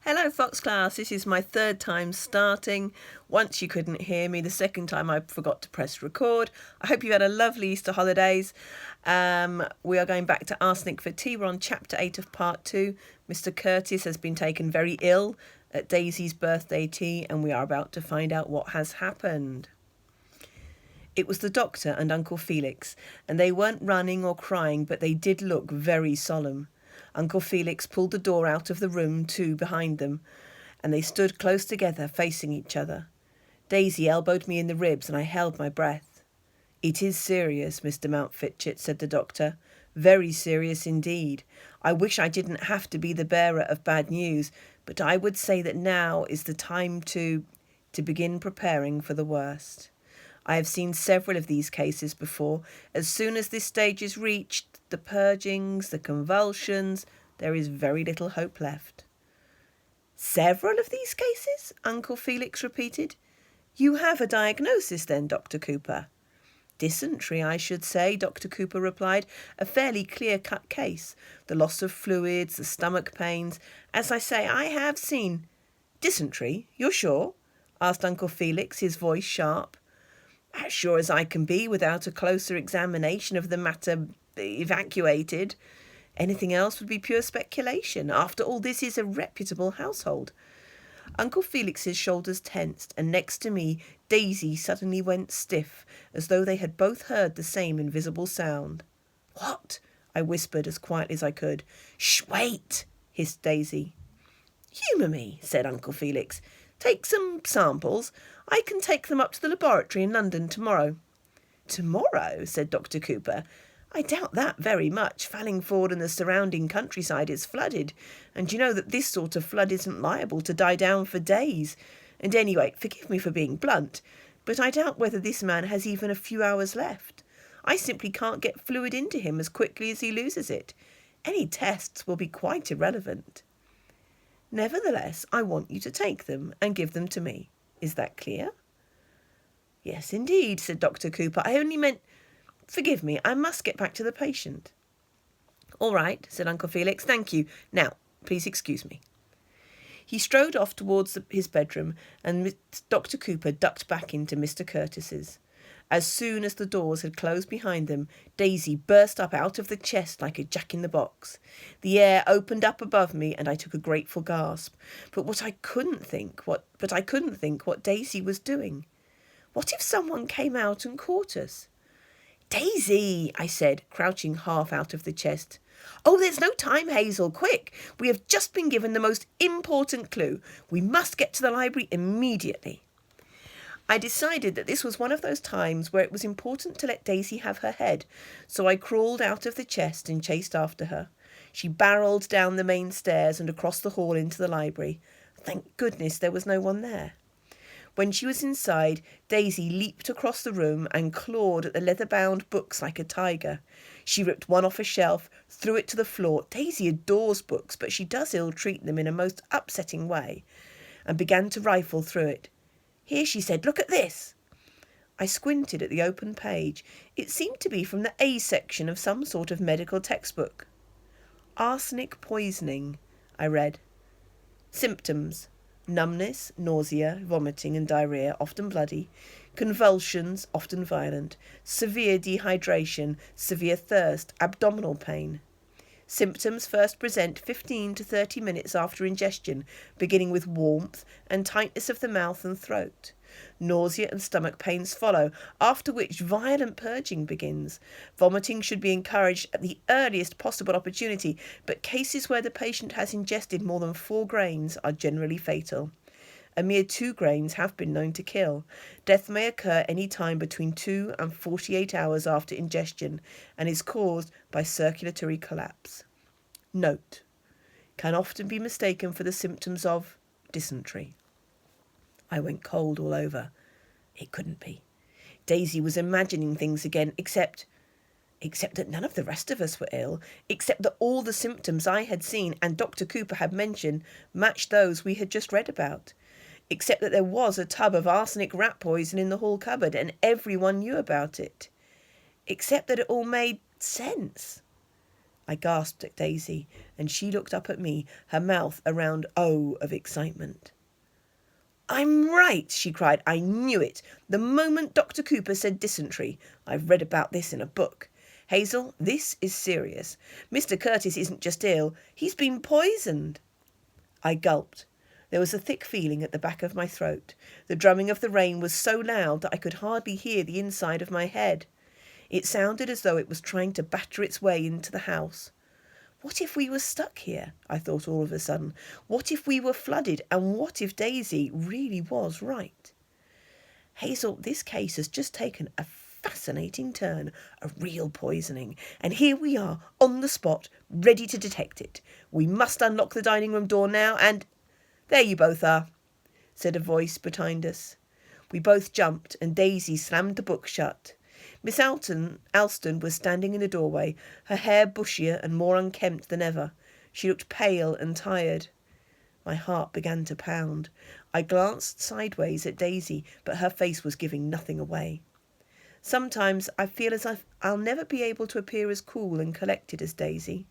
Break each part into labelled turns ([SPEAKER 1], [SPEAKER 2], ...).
[SPEAKER 1] Hello Fox class, this is my third time starting. Once you couldn't hear me, the second time I forgot to press record. I hope you had a lovely Easter holidays. We are going back to Arsenic for Tea. We're on chapter 8 of part 2. Mr. Curtis has been taken very ill at Daisy's birthday tea and we are about to find out what has happened. It was the doctor and Uncle Felix, and they weren't running or crying, but they did look very solemn. Uncle Felix pulled the door out of the room too behind them, and they stood close together, facing each other. Daisy elbowed me in the ribs, and I held my breath. "It is serious, Mr. Mountfitchet," said the doctor. "Very serious indeed. I wish I didn't have to be the bearer of bad news, but I would say that now is the time to begin preparing for the worst. I have seen several of these cases before. As soon as this stage is reached, the purgings, the convulsions, there is very little hope left." "Several of these cases?" Uncle Felix repeated. "You have a diagnosis then, Dr. Cooper?" "Dysentery, I should say," Dr. Cooper replied. "A fairly clear-cut case. The loss of fluids, the stomach pains. As I say, I have seen—" "Dysentery? You're sure?" asked Uncle Felix, his voice sharp. "As sure as I can be without a closer examination of the matter evacuated. Anything else would be pure speculation. After all, this is a reputable household." Uncle Felix's shoulders tensed, and next to me, Daisy suddenly went stiff, as though they had both heard the same invisible sound. "What?" I whispered as quietly as I could. "Shh, wait!" hissed Daisy. "Humour me," said Uncle Felix. "Take some samples. I can take them up to the laboratory in London tomorrow." "Tomorrow?" said Dr. Cooper. "I doubt that very much. Fallingford and the surrounding countryside is flooded, and you know that this sort of flood isn't liable to die down for days. And anyway, forgive me for being blunt, but I doubt whether this man has even a few hours left. I simply can't get fluid into him as quickly as he loses it. Any tests will be quite irrelevant. Nevertheless, I want you to take them and give them to me. Is that clear?" "Yes, indeed," said Dr. Cooper. "I only meant— Forgive me, I must get back to the patient." "All right," said Uncle Felix. "Thank you. Now, please excuse me." He strode off towards his bedroom, and Dr. Cooper ducked back into Mr. Curtis's. As soon as the doors had closed behind them, Daisy burst up out of the chest like a jack-in-the-box. The air opened up above me, and I took a grateful gasp. But I couldn't think what Daisy was doing. What if someone came out and caught us? "Daisy," I said, crouching half out of the chest. "Oh, there's no time, Hazel. Quick! We have just been given the most important clue. We must get to the library immediately." I decided that this was one of those times where it was important to let Daisy have her head, so I crawled out of the chest and chased after her. She barrelled down the main stairs and across the hall into the library. Thank goodness there was no one there. When she was inside, Daisy leaped across the room and clawed at the leather-bound books like a tiger. She ripped one off a shelf, threw it to the floor. Daisy adores books, but she does ill-treat them in a most upsetting way, and began to rifle through it. "Here," she said, "look at this." I squinted at the open page. It seemed to be from the A section of some sort of medical textbook. "Arsenic poisoning," I read. "Symptoms: numbness, nausea, vomiting and diarrhoea, often bloody, convulsions, often violent, severe dehydration, severe thirst, abdominal pain. Symptoms first present 15 to 30 minutes after ingestion, beginning with warmth and tightness of the mouth and throat. Nausea and stomach pains follow, after which violent purging begins. Vomiting should be encouraged at the earliest possible opportunity, but cases where the patient has ingested more than 4 grains are generally fatal. A mere 2 grains have been known to kill. Death may occur any time between 2 and 48 hours after ingestion and is caused by circulatory collapse. Note: can often be mistaken for the symptoms of dysentery." I went cold all over. It couldn't be. Daisy was imagining things again, except that none of the rest of us were ill, except that all the symptoms I had seen and Dr. Cooper had mentioned matched those we had just read about, except that there was a tub of arsenic rat poison in the hall cupboard and everyone knew about it, except that it all made sense. I gasped at Daisy, and she looked up at me, her mouth a round O of excitement. "I'm right," she cried. "I knew it. The moment Dr. Cooper said dysentery. I've read about this in a book. Hazel, this is serious. Mr. Curtis isn't just ill. He's been poisoned." I gulped. There was a thick feeling at the back of my throat. The drumming of the rain was so loud that I could hardly hear the inside of my head. It sounded as though it was trying to batter its way into the house. What if we were stuck here? I thought all of a sudden. What if we were flooded? And what if Daisy really was right? Hazel, this case has just taken a fascinating turn, a real poisoning. And here we are, on the spot, ready to detect it. We must unlock the dining room door now and... "There you both are," said a voice behind us. We both jumped and Daisy slammed the book shut. Miss Alston was standing in the doorway, her hair bushier and more unkempt than ever. She looked pale and tired. My heart began to pound. I glanced sideways at Daisy, but her face was giving nothing away. Sometimes I feel as if I'll never be able to appear as cool and collected as Daisy.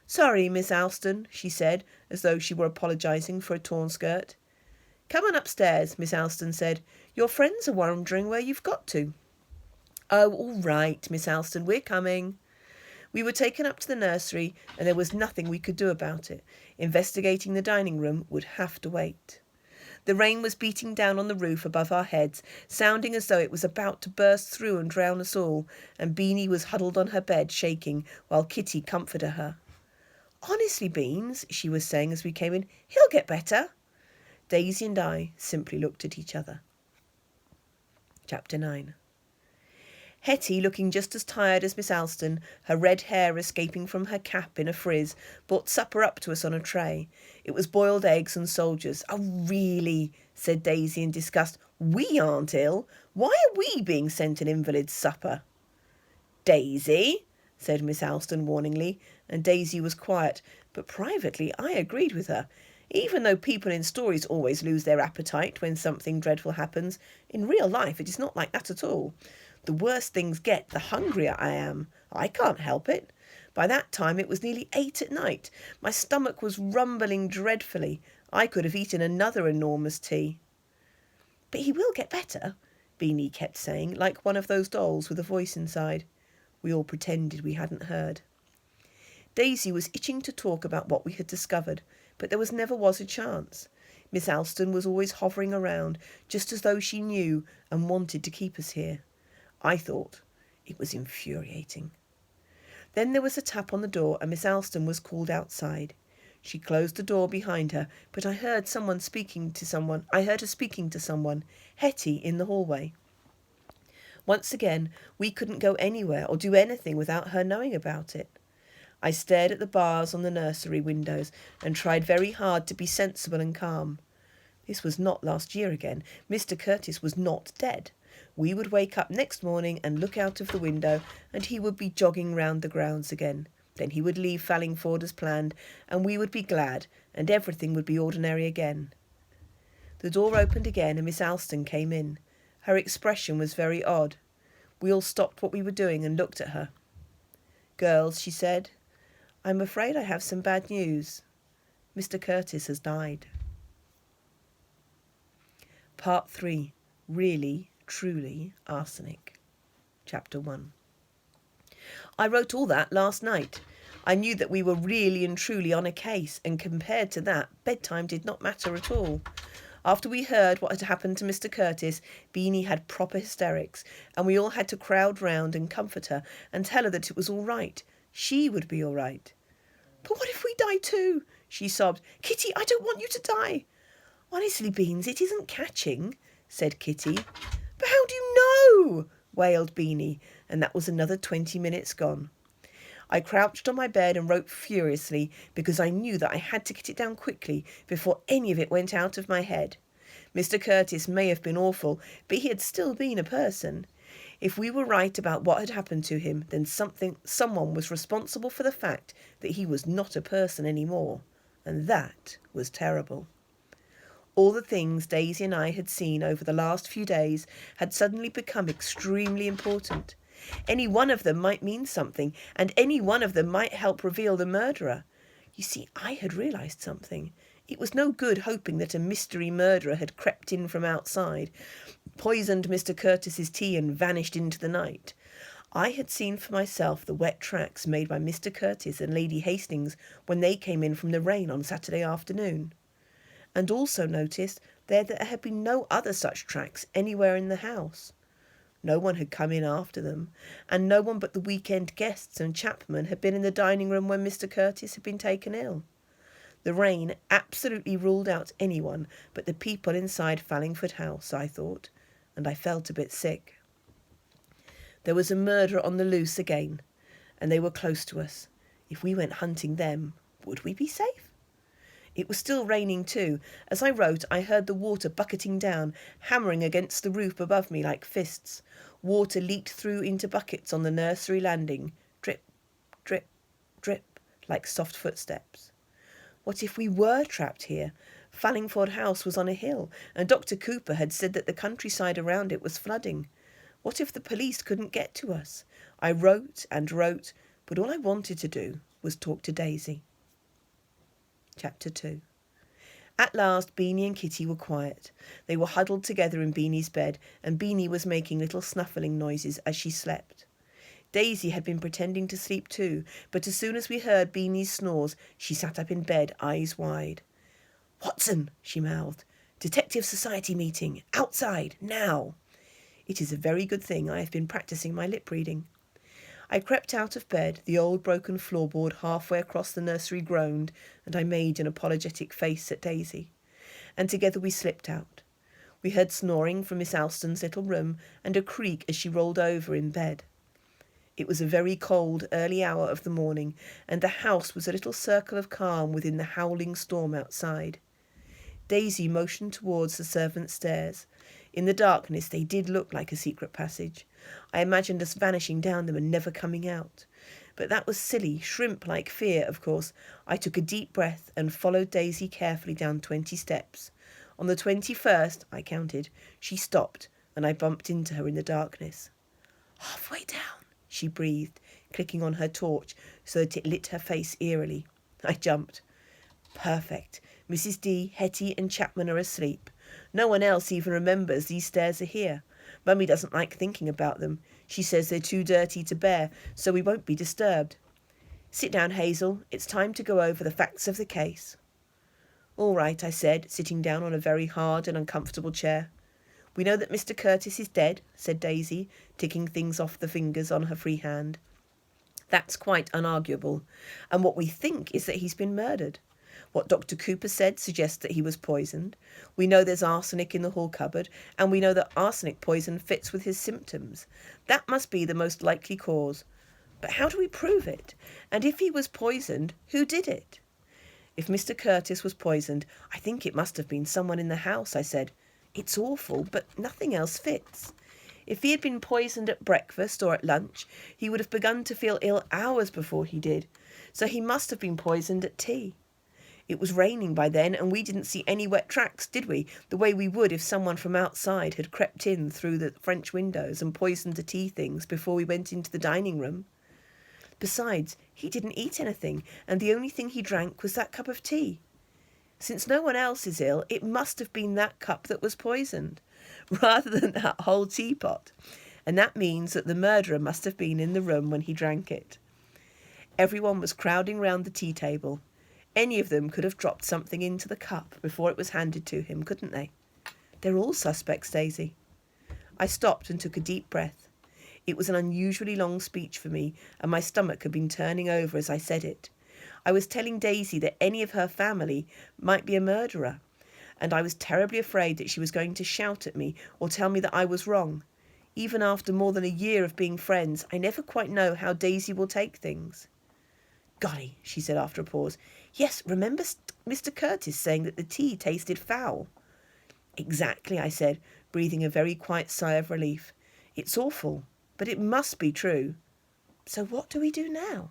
[SPEAKER 1] "Sorry, Miss Alston," she said, as though she were apologising for a torn skirt. "Come on upstairs," Miss Alston said. "Your friends are wondering where you've got to." "Oh, all right, Miss Alston, we're coming." We were taken up to the nursery, and there was nothing we could do about it. Investigating the dining room would have to wait. The rain was beating down on the roof above our heads, sounding as though it was about to burst through and drown us all, and Beanie was huddled on her bed, shaking, while Kitty comforted her. "Honestly, Beans," she was saying as we came in, "he'll get better." Daisy and I simply looked at each other. Chapter 9. Hetty, looking just as tired as Miss Alston, her red hair escaping from her cap in a frizz, brought supper up to us on a tray. It was boiled eggs and soldiers. "Oh, really?" said Daisy in disgust. "We aren't ill. Why are we being sent an invalid's supper?" "Daisy," said Miss Alston warningly, and Daisy was quiet, but privately I agreed with her. Even though people in stories always lose their appetite when something dreadful happens, in real life it is not like that at all. The worse things get, the hungrier I am. I can't help it. By that time it was nearly 8 at night. My stomach was rumbling dreadfully. I could have eaten another enormous tea. "But he will get better," Beanie kept saying, like one of those dolls with a voice inside. We all pretended we hadn't heard. Daisy was itching to talk about what we had discovered, but there never was a chance. Miss Alston was always hovering around, just as though she knew and wanted to keep us here. I thought it was infuriating. Then there was a tap on the door and Miss Alston was called outside. She closed the door behind her, but I heard her speaking to someone, Hetty, in the hallway. Once again, we couldn't go anywhere or do anything without her knowing about it. I stared at the bars on the nursery windows and tried very hard to be sensible and calm. This was not last year again. Mr. Curtis was not dead. We would wake up next morning and look out of the window, and he would be jogging round the grounds again. Then he would leave Fallingford as planned, and we would be glad, and everything would be ordinary again. The door opened again, and Miss Alston came in. Her expression was very odd. We all stopped what we were doing and looked at her. "Girls," she said, "I'm afraid I have some bad news. Mr. Curtis has died." Part 3. Really, Truly Arsenic. Chapter 1. I wrote all that last night. I knew that we were really and truly on a case, and compared to that, bedtime did not matter at all. After we heard what had happened to Mr. Curtis, Beanie had proper hysterics, and we all had to crowd round and comfort her and tell her that it was all right. She would be all right. "But what if we die too?" she sobbed. "Kitty, I don't want you to die." "Honestly, Beans, it isn't catching," said Kitty. "But how do you know?" wailed Beanie, and that was another 20 minutes gone. I crouched on my bed and wrote furiously because I knew that I had to get it down quickly before any of it went out of my head. Mr. Curtis may have been awful, but he had still been a person. If we were right about what had happened to him, then someone was responsible for the fact that he was not a person anymore, and that was terrible. All the things Daisy and I had seen over the last few days had suddenly become extremely important. Any one of them might mean something, and any one of them might help reveal the murderer. You see, I had realised something. It was no good hoping that a mystery murderer had crept in from outside, poisoned Mr. Curtis's tea and vanished into the night. I had seen for myself the wet tracks made by Mr. Curtis and Lady Hastings when they came in from the rain on Saturday afternoon, and also noticed there had been no other such tracks anywhere in the house. No one had come in after them, and no one but the weekend guests and Chapman had been in the dining room when Mr. Curtis had been taken ill. The rain absolutely ruled out anyone but the people inside Fallingford House, I thought, and I felt a bit sick. There was a murderer on the loose again, and they were close to us. If we went hunting them, would we be safe? It was still raining too. As I wrote, I heard the water bucketing down, hammering against the roof above me like fists. Water leaked through into buckets on the nursery landing, drip, drip, drip, like soft footsteps. What if we were trapped here? Fallingford House was on a hill, and Dr. Cooper had said that the countryside around it was flooding. What if the police couldn't get to us? I wrote and wrote, but all I wanted to do was talk to Daisy. Chapter 2. At last, Beanie and Kitty were quiet. They were huddled together in Beanie's bed, and Beanie was making little snuffling noises as she slept. Daisy had been pretending to sleep too, but as soon as we heard Beanie's snores, she sat up in bed, eyes wide. "Watson," she mouthed, "Detective Society meeting, outside, now." It is a very good thing I have been practising my lip reading. I crept out of bed, the old broken floorboard halfway across the nursery groaned, and I made an apologetic face at Daisy. And together we slipped out. We heard snoring from Miss Alston's little room, and a creak as she rolled over in bed. It was a very cold, early hour of the morning, and the house was a little circle of calm within the howling storm outside. Daisy motioned towards the servants' stairs. In the darkness they did look like a secret passage. I imagined us vanishing down them and never coming out. But that was silly, shrimp-like fear, of course. I took a deep breath and followed Daisy carefully down 20 steps. On the 21st, I counted, she stopped, and I bumped into her in the darkness. "Halfway down," she breathed, clicking on her torch so that it lit her face eerily. I jumped. Perfect. Mrs. D, Hetty and Chapman are asleep. No one else even remembers these stairs are here. Mummy doesn't like thinking about them. She says they're too dirty to bear, so we won't be disturbed. Sit down, Hazel. It's time to go over the facts of the case. All right, I said, sitting down on a very hard and uncomfortable chair. We know that Mr. Curtis is dead, said Daisy, ticking things off the fingers on her free hand. That's quite unarguable. And what we think is that he's been murdered. What Dr. Cooper said suggests that he was poisoned. We know there's arsenic in the hall cupboard, and we know that arsenic poison fits with his symptoms. That must be the most likely cause. But how do we prove it? And if he was poisoned, who did it? If Mr. Curtis was poisoned, I think it must have been someone in the house, I said. It's awful, but nothing else fits. If he had been poisoned at breakfast or at lunch, he would have begun to feel ill hours before he did. So he must have been poisoned at tea. It was raining by then, and we didn't see any wet tracks, did we? The way we would if someone from outside had crept in through the French windows and poisoned the tea things before we went into the dining room. Besides, he didn't eat anything, and the only thing he drank was that cup of tea. Since no one else is ill, it must have been that cup that was poisoned, rather than that whole teapot. And that means that the murderer must have been in the room when he drank it. Everyone was crowding round the tea table. Any of them could have dropped something into the cup before it was handed to him, couldn't they? They're all suspects, Daisy. I stopped and took a deep breath. It was an unusually long speech for me, and my stomach had been turning over as I said it. I was telling Daisy that any of her family might be a murderer, and I was terribly afraid that she was going to shout at me or tell me that I was wrong. Even after more than a year of being friends, I never quite know how Daisy will take things. Golly, she said after a pause. Yes, remember Mr. Curtis saying that the tea tasted foul? Exactly, I said, breathing a very quiet sigh of relief. It's awful, but it must be true. So what do we do now?